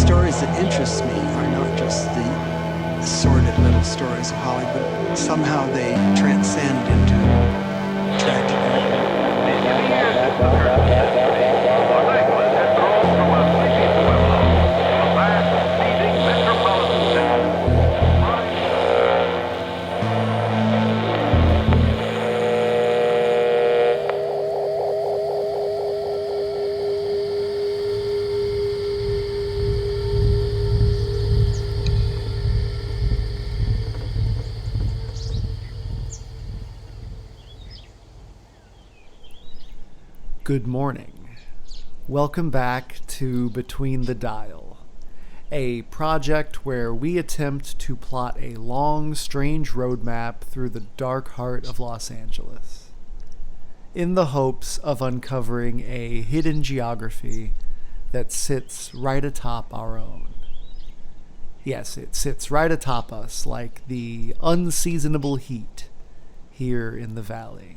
stories that interest me are not just the sordid little stories of Hollywood. Somehow they transcend into tragedy. Good morning. Welcome back to Between the Dial, a project where we attempt to plot a long, strange roadmap through the dark heart of Los Angeles, in the hopes of uncovering a hidden geography that sits right atop our own. Yes, it sits right atop us like the unseasonable heat here in the valley.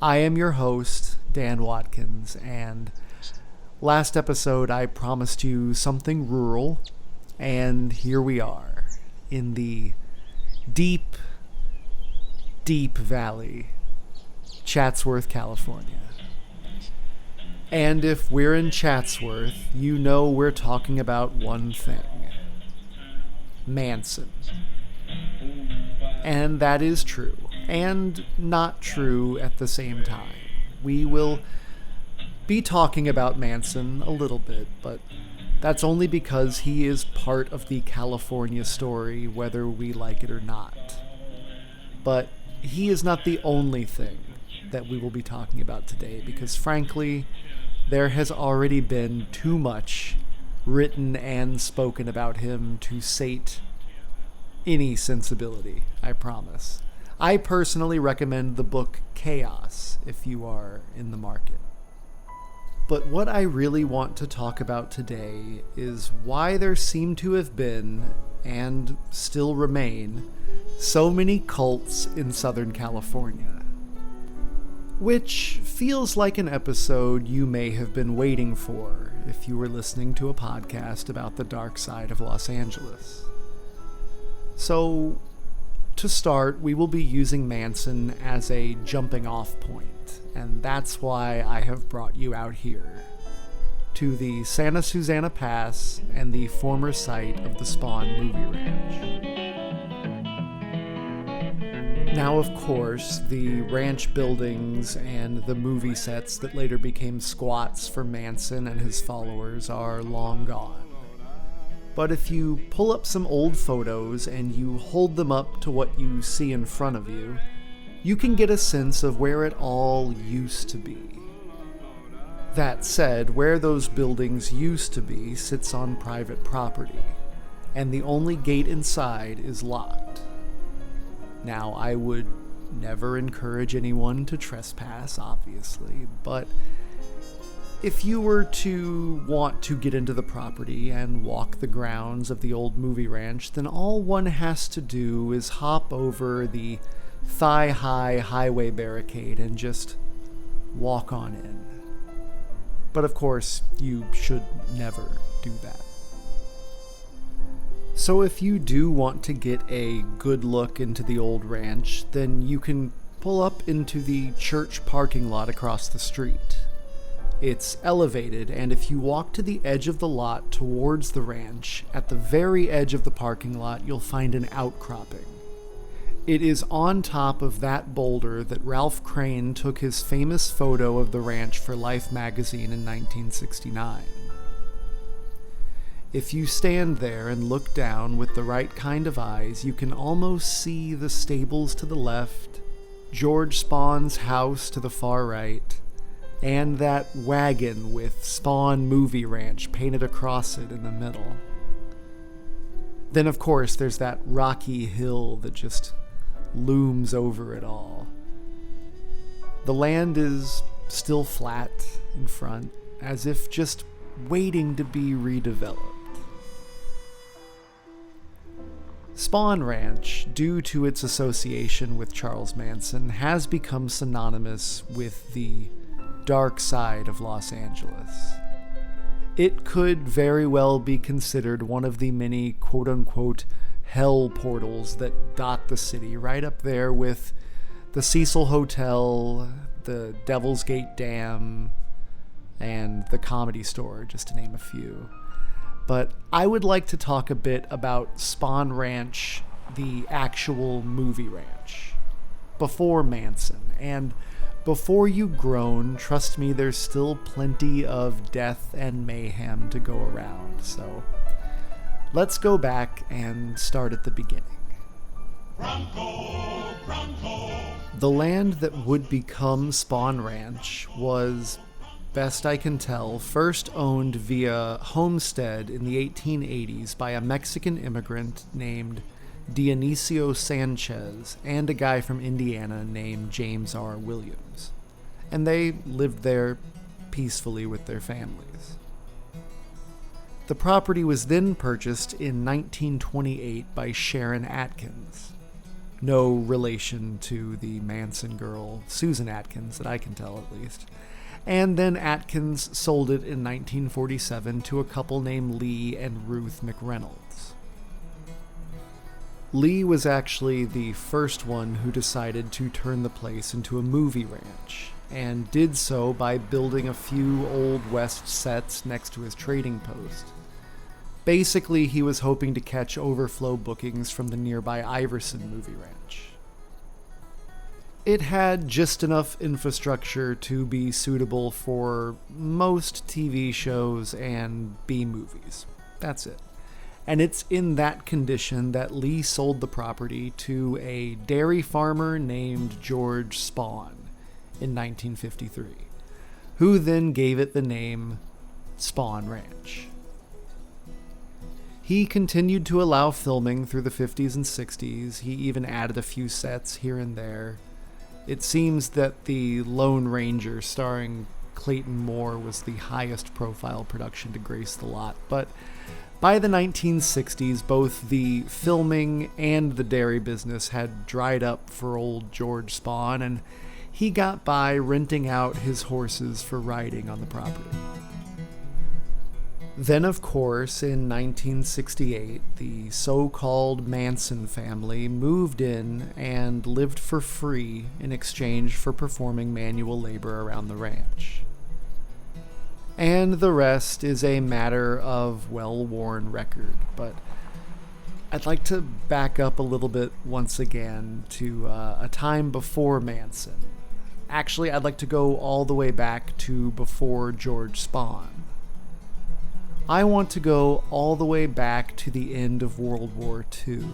I am your host, Dan Watkins, and last episode I promised you something rural, and here we are, in the deep, deep valley, Chatsworth, California. And if we're in Chatsworth, you know we're talking about one thing: Manson. And that is true. And not true at the same time. We will be talking about Manson a little bit, but that's only because he is part of the California story, whether we like it or not. But he is not the only thing that we will be talking about today, because frankly, there has already been too much written and spoken about him to sate any sensibility, I promise. I personally recommend the book Chaos if you are in the market. But what I really want to talk about today is why there seem to have been, and still remain, so many cults in Southern California. Which feels like an episode you may have been waiting for if you were listening to a podcast about the dark side of Los Angeles. So, to start, we will be using Manson as a jumping off point, and that's why I have brought you out here, to the Santa Susana Pass and the former site of the Spahn Movie Ranch. Now, of course, the ranch buildings and the movie sets that later became squats for Manson and his followers are long gone. But if you pull up some old photos and you hold them up to what you see in front of you, you can get a sense of where it all used to be. That said, where those buildings used to be sits on private property, and the only gate inside is locked. Now, I would never encourage anyone to trespass, obviously, but if you were to want to get into the property and walk the grounds of the old movie ranch, then all one has to do is hop over the thigh-high highway barricade and just walk on in. But of course, you should never do that. So if you do want to get a good look into the old ranch, then you can pull up into the church parking lot across the street. It's elevated, and if you walk to the edge of the lot towards the ranch, at the very edge of the parking lot, you'll find an outcropping. It is on top of that boulder that Ralph Crane took his famous photo of the ranch for Life magazine in 1969. If you stand there and look down with the right kind of eyes, you can almost see the stables to the left, George Spahn's house to the far right, and that wagon with Spahn Movie Ranch painted across it in the middle. Then, of course, there's that rocky hill that just looms over it all. The land is still flat in front, as if just waiting to be redeveloped. Spahn Ranch, due to its association with Charles Manson, has become synonymous with the dark side of Los Angeles. it could very well be considered one of the many quote-unquote hell portals that dot the city, right up there with the Cecil Hotel, the Devil's Gate Dam, and the Comedy Store, just to name a few. But I would like to talk a bit about Spahn Ranch, the actual movie ranch, before Manson. And before you groan, trust me, there's still plenty of death and mayhem to go around. So let's go back and start at the beginning. Bronco, Bronco. The land that would become Spahn Ranch was, best I can tell, first owned via homestead in the 1880s by a Mexican immigrant named Dionisio Sanchez and a guy from Indiana named James R. Williams. And they lived there peacefully with their families. The property was then purchased in 1928 by Sharon Atkins. No relation to the Manson girl, Susan Atkins, that I can tell at least. And then Atkins sold it in 1947 to a couple named Lee and Ruth McReynolds. Lee was actually the first one who decided to turn the place into a movie ranch, and did so by building a few Old West sets next to his trading post. Basically, he was hoping to catch overflow bookings from the nearby Iverson movie ranch. It had just enough infrastructure to be suitable for most TV shows and B-movies. That's it. And it's in that condition that Lee sold the property to a dairy farmer named George Spahn in 1953, who then gave it the name Spahn Ranch. He continued to allow filming through the 50s and 60s. He even added a few sets here and there. It seems that the Lone Ranger starring Clayton Moore was the highest profile production to grace the lot, but by the 1960s, both the filming and the dairy business had dried up for old George Spahn, and he got by renting out his horses for riding on the property. Then, of course, in 1968, the so-called Manson family moved in and lived for free in exchange for performing manual labor around the ranch. And the rest is a matter of well-worn record, but I'd like to back up a little bit once again to a time before Manson. Actually, I'd like to go all the way back to before George Spahn. I want to go all the way back to the end of World War II,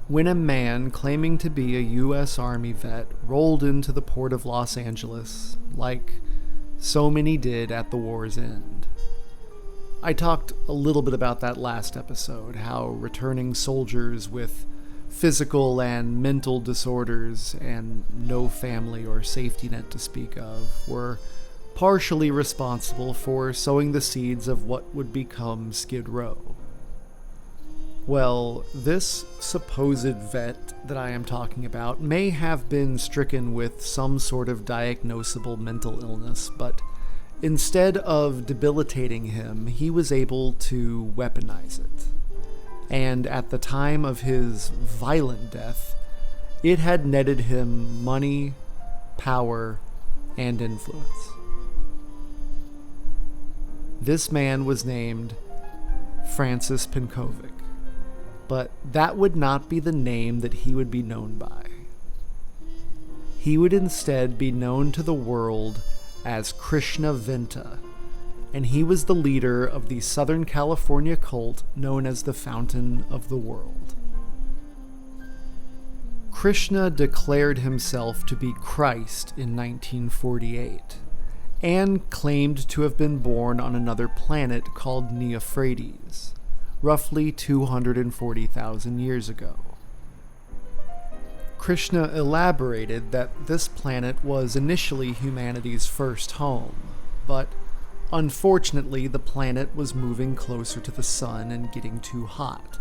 when a man claiming to be a U.S. Army vet rolled into the port of Los Angeles, like so many did at the war's end. I talked a little bit about that last episode, how returning soldiers with physical and mental disorders and no family or safety net to speak of were partially responsible for sowing the seeds of what would become Skid Row. Well, this supposed vet that I am talking about may have been stricken with some sort of diagnosable mental illness, but instead of debilitating him, he was able to weaponize it. And at the time of his violent death, it had netted him money, power, and influence. This man was named Francis Pinkovic, but that would not be the name that he would be known by. He would instead be known to the world as Krishna Venta, and he was the leader of the Southern California cult known as the Fountain of the World. Krishna declared himself to be Christ in 1948, and claimed to have been born on another planet called Neophrates, roughly 240,000 years ago. Krishna elaborated that this planet was initially humanity's first home, but unfortunately the planet was moving closer to the sun and getting too hot,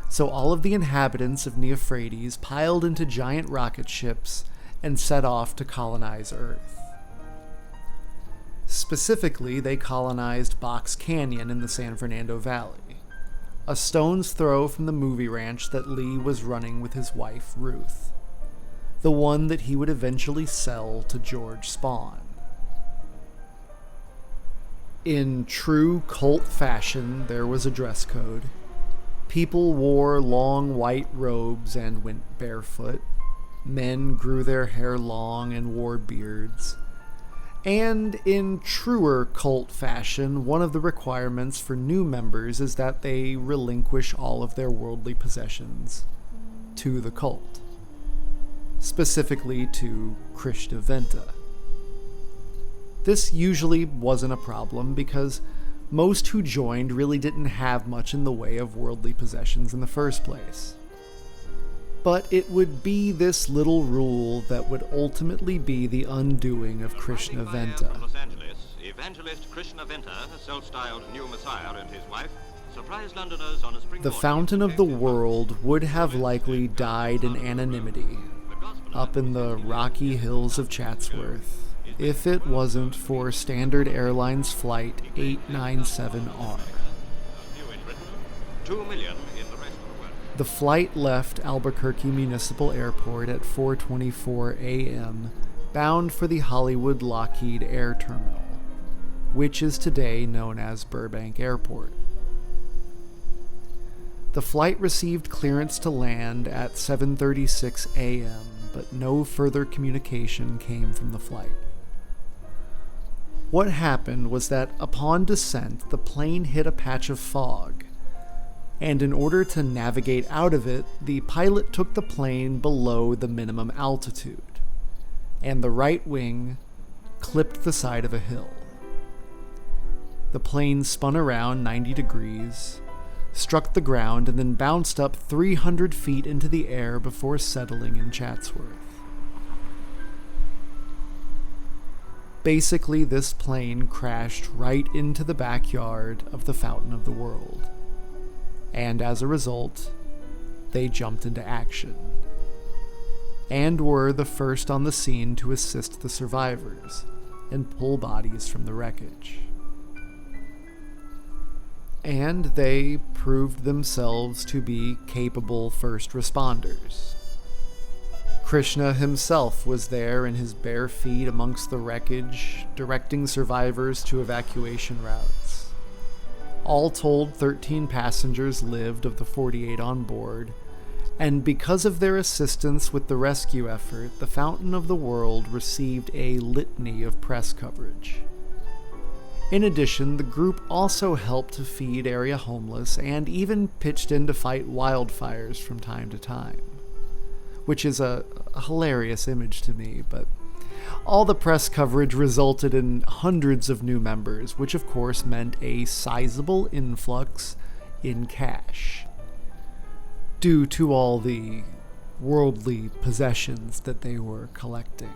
so all of the inhabitants of Neophrates piled into giant rocket ships and set off to colonize Earth. Specifically, they colonized Box Canyon in the San Fernando Valley, a stone's throw from the movie ranch that Lee was running with his wife, Ruth, the one that he would eventually sell to George Spahn. In true cult fashion, there was a dress code. People wore long white robes and went barefoot. Men grew their hair long and wore beards. And in truer cult fashion, one of the requirements for new members is that they relinquish all of their worldly possessions to the cult. Specifically to Krishna Venta. This usually wasn't a problem because most who joined really didn't have much in the way of worldly possessions in the first place. But it would be this little rule that would ultimately be the undoing of Krishna Venta. Los Angeles, evangelist Krishna Venta, self-styled New Messiah, and his wife surprised Londoners on a spring The morning. Fountain of the World would have likely died in anonymity up in the rocky hills of Chatsworth if it wasn't for Standard Airlines Flight 897R. 2 million in the rest of the world. The flight left Albuquerque Municipal Airport at 4:24 a.m., bound for the Hollywood Lockheed Air Terminal, which is today known as Burbank Airport. The flight received clearance to land at 7:36 a.m., but no further communication came from the flight. What happened was that upon descent, the plane hit a patch of fog, and in order to navigate out of it, the pilot took the plane below the minimum altitude, and the right wing clipped the side of a hill. The plane spun around 90 degrees, struck the ground, and then bounced up 300 feet into the air before settling in Chatsworth. Basically, this plane crashed right into the backyard of the Fountain of the World. And as a result, they jumped into action. And were the first on the scene to assist the survivors and pull bodies from the wreckage. And they proved themselves to be capable first responders. Krishna himself was there in his bare feet amongst the wreckage, directing survivors to evacuation routes. All told, 13 passengers lived of the 48 on board, and because of their assistance with the rescue effort, the Fountain of the World received a litany of press coverage. In addition, the group also helped to feed area homeless and even pitched in to fight wildfires from time to time. Which is a hilarious image to me, but all the press coverage resulted in hundreds of new members, which of course meant a sizable influx in cash, due to all the worldly possessions that they were collecting.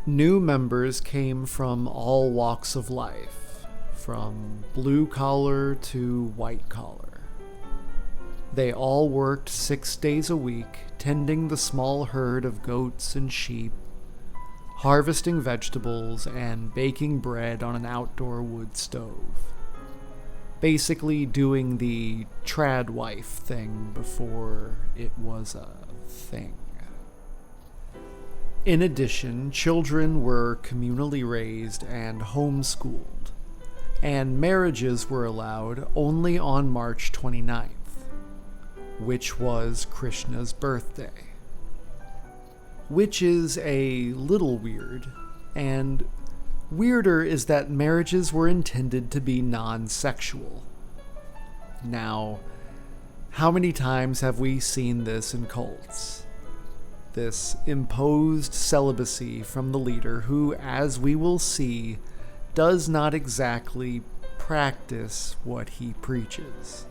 New members came from all walks of life, from blue collar to white collar. They all worked 6 days a week, tending the small herd of goats and sheep, harvesting vegetables, and baking bread on an outdoor wood stove. Basically doing the trad wife thing before it was a thing. In addition, children were communally raised and homeschooled, and marriages were allowed only on March 29th. Which was Krishna's birthday. Which is a little weird, and weirder is that marriages were intended to be non-sexual. Now, how many times have we seen this in cults? This imposed celibacy from the leader who, as we will see, does not exactly practice what he preaches.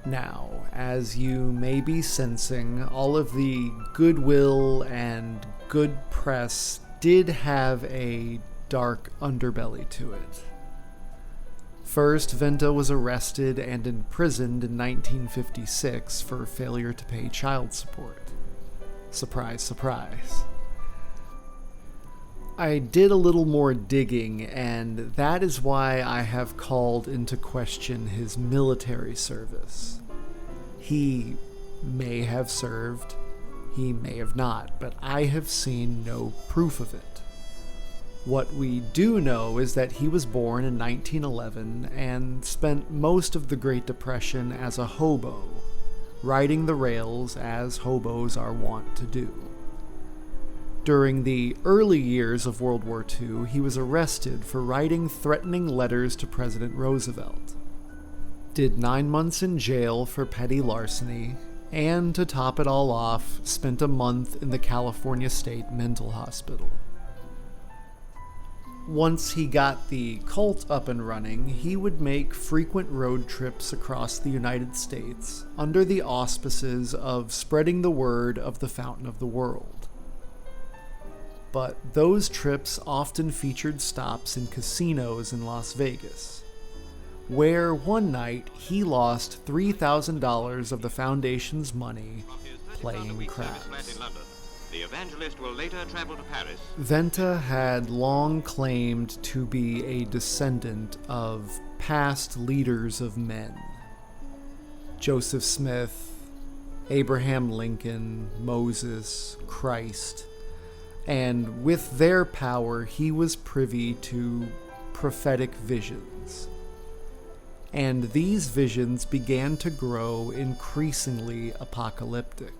Now, as you may be sensing, all of the goodwill and good press did have a dark underbelly to it. First, Venta was arrested and imprisoned in 1956 for failure to pay child support. Surprise, surprise. I did a little more digging, and that is why I have called into question his military service. He may have served, he may have not, but I have seen no proof of it. What we do know is that he was born in 1911 and spent most of the Great Depression as a hobo, riding the rails as hobos are wont to do. During the early years of World War II, he was arrested for writing threatening letters to President Roosevelt, did 9 months in jail for petty larceny, and to top it all off, spent a month in the California State Mental Hospital. Once he got the cult up and running, he would make frequent road trips across the United States under the auspices of spreading the word of the Fountain of the World. But those trips often featured stops in casinos in Las Vegas, where one night he lost $3,000 of the Foundation's money playing craps. The evangelist will later travel to Paris. Venta had long claimed to be a descendant of past leaders of men. Joseph Smith, Abraham Lincoln, Moses, Christ, and with their power he was privy to prophetic visions. And these visions began to grow increasingly apocalyptic.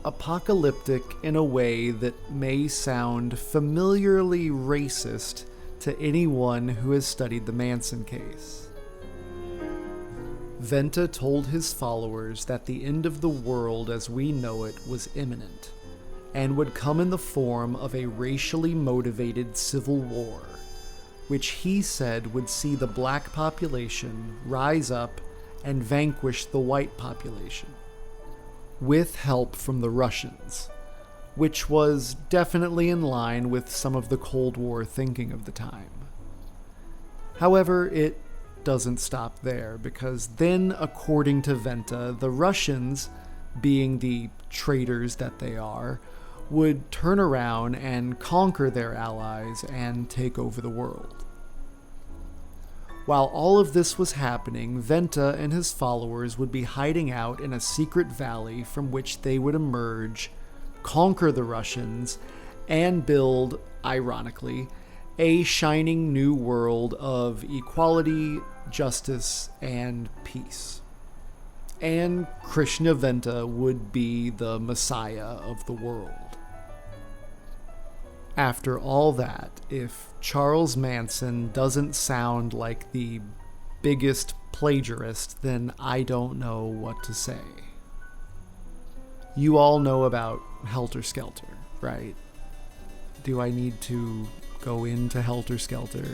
Apocalyptic in a way that may sound familiarly racist to anyone who has studied the Manson case. Venta told his followers that the end of the world as we know it was imminent, and would come in the form of a racially motivated civil war, which he said would see the black population rise up and vanquish the white population, with help from the Russians, which was definitely in line with some of the Cold War thinking of the time. However, it doesn't stop there, because then, according to Venta, the Russians, being the traitors that they are, would turn around and conquer their allies and take over the world. While all of this was happening, Venta and his followers would be hiding out in a secret valley from which they would emerge, conquer the Russians, and build, ironically, a shining new world of equality, justice, and peace. And Krishna Venta would be the Messiah of the world. After all that, if Charles Manson doesn't sound like the biggest plagiarist, then I don't know what to say. You all know about Helter Skelter, right? Do I need to go into Helter Skelter?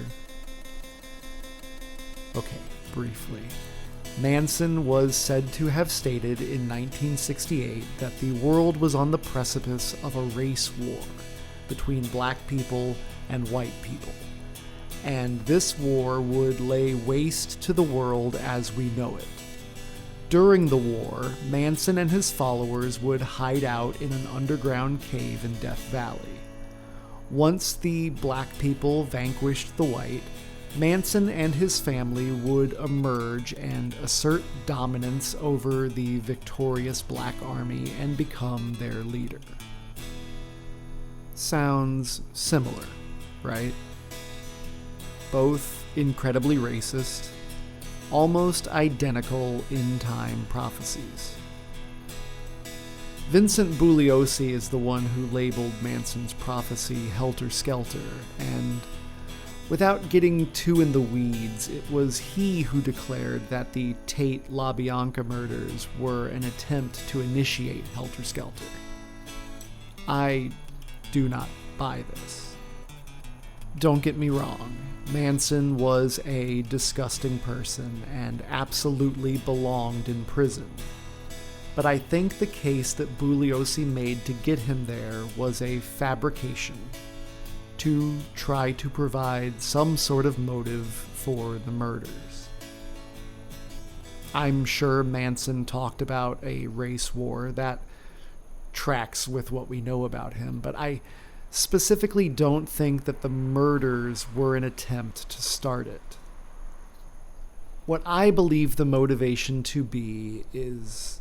Okay, briefly. Manson was said to have stated in 1968 that the world was on the precipice of a race war between black people and white people, and this war would lay waste to the world as we know it. During the war, Manson and his followers would hide out in an underground cave in Death Valley. Once the black people vanquished the white, Manson and his family would emerge and assert dominance over the victorious black army and become their leader. Sounds similar, right? Both incredibly racist, almost identical in-time prophecies. Vincent Bugliosi is the one who labeled Manson's prophecy Helter Skelter, and without getting too in the weeds, it was he who declared that the Tate LaBianca murders were an attempt to initiate Helter Skelter. I do not buy this. Don't get me wrong, Manson was a disgusting person and absolutely belonged in prison. But I think the case that Bugliosi made to get him there was a fabrication to try to provide some sort of motive for the murders. I'm sure Manson talked about a race war that tracks with what we know about him, but I specifically don't think that the murders were an attempt to start it. What I believe the motivation to be is,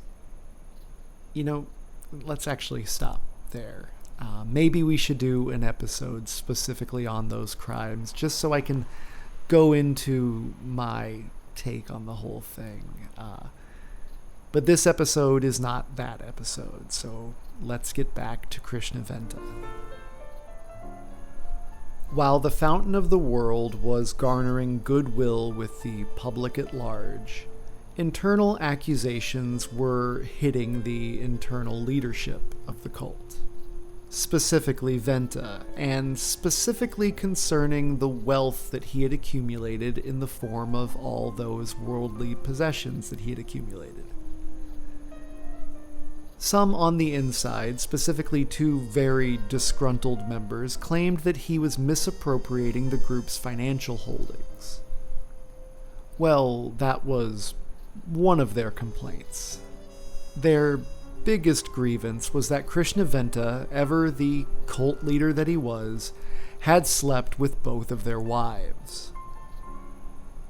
let's actually stop there. Maybe we should do an episode specifically on those crimes, just so I can go into my take on the whole thing. But this episode is not that episode, so let's get back to Krishna Venta. While the Fountain of the World was garnering goodwill with the public at large, internal accusations were hitting the internal leadership of the cult, specifically Venta, and specifically concerning the wealth that he had accumulated in the form of all those worldly possessions that he had accumulated. Some on the inside, specifically two very disgruntled members, claimed that he was misappropriating the group's financial holdings. Well, that was one of their complaints. Their biggest grievance was that Krishna Venta, ever the cult leader that he was, had slept with both of their wives.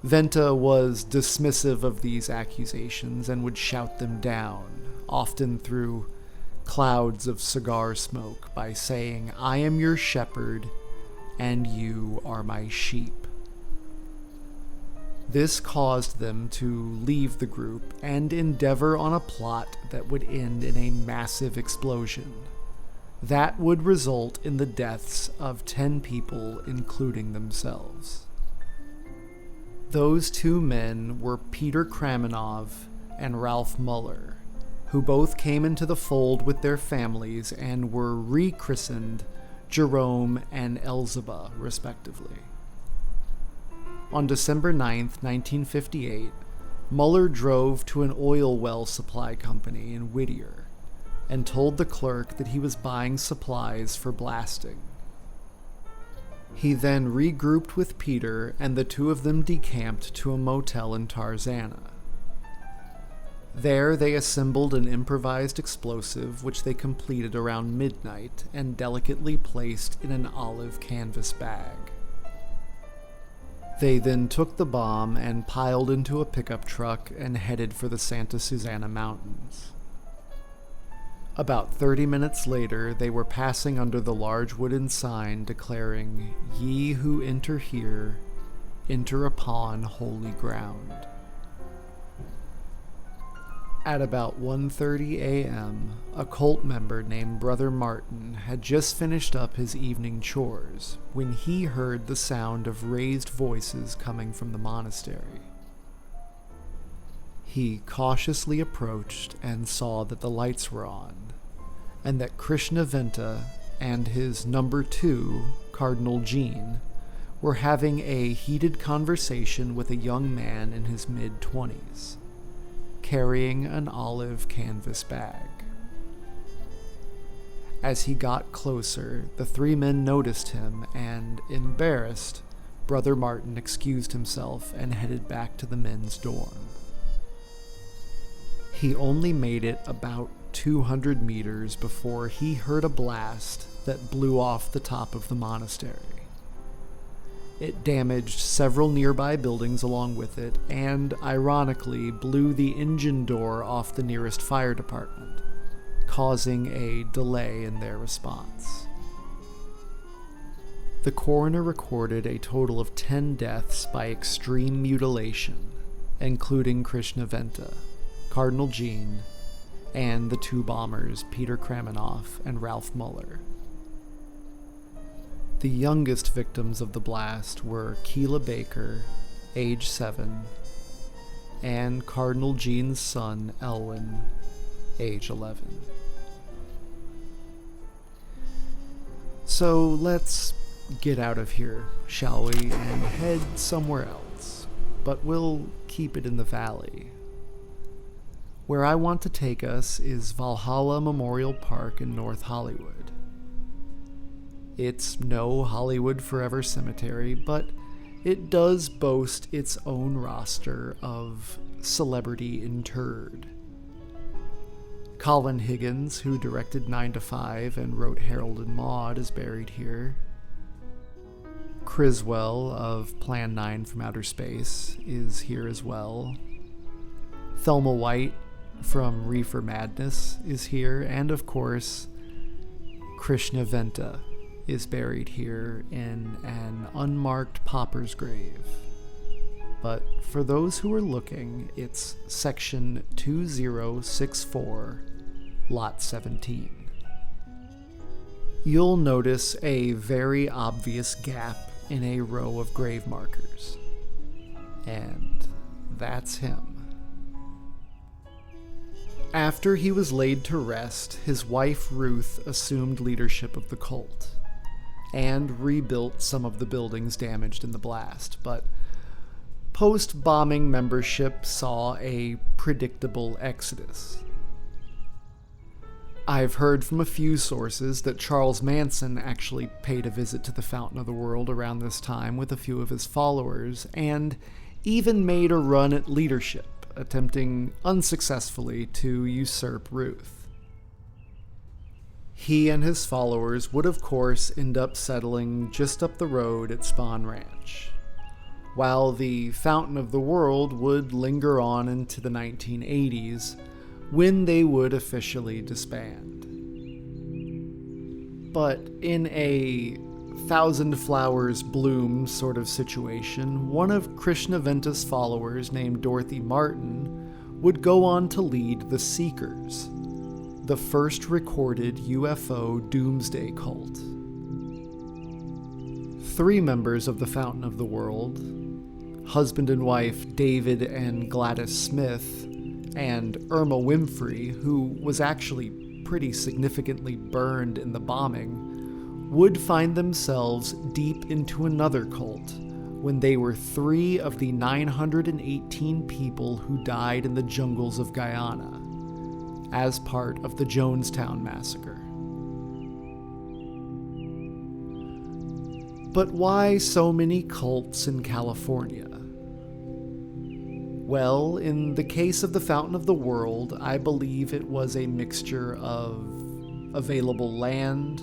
Venta was dismissive of these accusations and would shout them down, often through clouds of cigar smoke, by saying, "I am your shepherd, and you are my sheep." This caused them to leave the group and endeavor on a plot that would end in a massive explosion. That would result in the deaths of 10 people, including themselves. Those two men were Peter Kramanov and Ralph Muller, who both came into the fold with their families and were rechristened Jerome and Elzeba, respectively. On December 9th, 1958, Muller drove to an oil well supply company in Whittier and told the clerk that he was buying supplies for blasting. He then regrouped with Peter, and the two of them decamped to a motel in Tarzana. There they assembled an improvised explosive, which they completed around midnight and delicately placed in an olive canvas bag. They then took the bomb and piled into a pickup truck and headed for the Santa Susana Mountains. About 30 minutes later, they were passing under the large wooden sign declaring, "Ye who enter here, enter upon holy ground." At about 1:30 a.m., a cult member named Brother Martin had just finished up his evening chores when he heard the sound of raised voices coming from the monastery. He cautiously approached and saw that the lights were on, and that Krishna Venta and his number 2, Cardinal Jean, were having a heated conversation with a young man in his mid-20s. Carrying an olive canvas bag. As he got closer, the 3 men noticed him, and, embarrassed, Brother Martin excused himself and headed back to the men's dorm. He only made it about 200 meters before he heard a blast that blew off the top of the monastery. It damaged several nearby buildings along with it, and, ironically, blew the engine door off the nearest fire department, causing a delay in their response. The coroner recorded a total of 10 deaths by extreme mutilation, including Krishna Venta, Cardinal Jean, and the 2 bombers, Peter Kramanov and Ralph Muller. The youngest victims of the blast were Keela Baker, age 7, and Cardinal Jean's son, Elwyn, age 11. So let's get out of here, shall we, and head somewhere else, but we'll keep it in the valley. Where I want to take us is Valhalla Memorial Park in North Hollywood. It's no Hollywood Forever cemetery, but it does boast its own roster of celebrity interred. Colin Higgins, who directed 9 to 5 and wrote Harold and Maude, is buried here. Criswell of Plan 9 from Outer Space is here as well. Thelma White from Reefer Madness is here, and of course, Krishna Venta is buried here in an unmarked pauper's grave. But for those who are looking, it's section 2064, lot 17. You'll notice a very obvious gap in a row of grave markers. And that's him. After he was laid to rest, his wife Ruth assumed leadership of the cult and rebuilt some of the buildings damaged in the blast, but post-bombing membership saw a predictable exodus. I've heard from a few sources that Charles Manson actually paid a visit to the Fountain of the World around this time with a few of his followers, and even made a run at leadership, attempting unsuccessfully to usurp Ruth. He and his followers would of course end up settling just up the road at Spahn Ranch, while the Fountain of the World would linger on into the 1980s, when they would officially disband. But in a thousand flowers bloom sort of situation, one of Krishna Venta's followers named Dorothy Martin would go on to lead the Seekers, the first recorded UFO doomsday cult. 3 members of the Fountain of the World, husband and wife David and Gladys Smith, and Irma Winfrey, who was actually pretty significantly burned in the bombing, would find themselves deep into another cult when they were 3 of the 918 people who died in the jungles of Guyana as part of the Jonestown Massacre. But why so many cults in California? Well, in the case of the Fountain of the World, I believe it was a mixture of available land,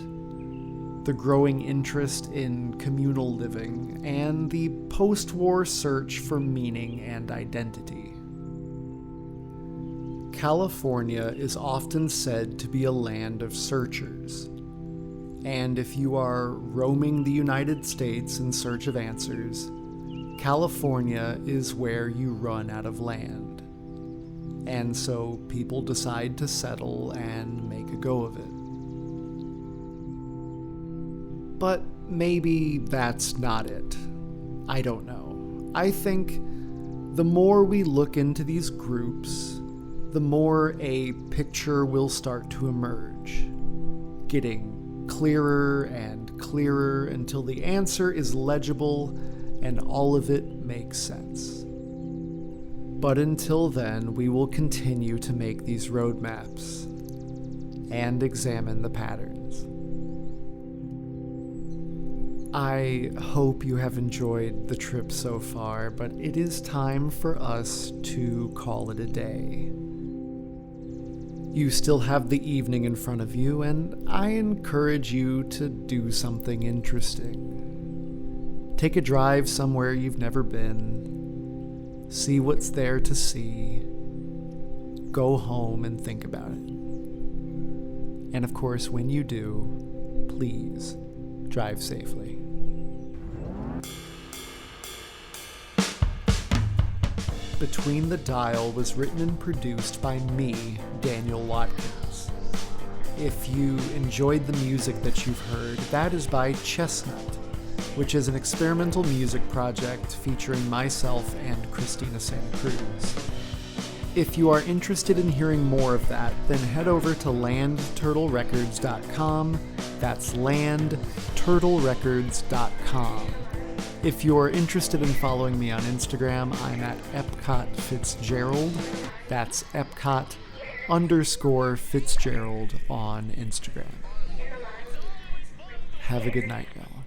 the growing interest in communal living, and the post-war search for meaning and identity. California is often said to be a land of searchers, and if you are roaming the United States in search of answers, California is where you run out of land, and so people decide to settle and make a go of it. But maybe that's not it. I don't know. I think the more we look into these groups, the more a picture will start to emerge, getting clearer and clearer until the answer is legible and all of it makes sense. But until then, we will continue to make these roadmaps and examine the patterns. I hope you have enjoyed the trip so far, but it is time for us to call it a day. You still have the evening in front of you, and I encourage you to do something interesting. Take a drive somewhere you've never been. See what's there to see. Go home and think about it. And of course, when you do, please drive safely. Between the Dial was written and produced by me, Daniel Watkins. If you enjoyed the music that you've heard, that is by Chestnut, which is an experimental music project featuring myself and Christina Santa Cruz. If you are interested in hearing more of that, then head over to landturtlerecords.com. That's landturtlerecords.com. If you're interested in following me on Instagram, I'm at Epcot Fitzgerald. That's Epcot_Fitzgerald on Instagram. Have a good night, y'all.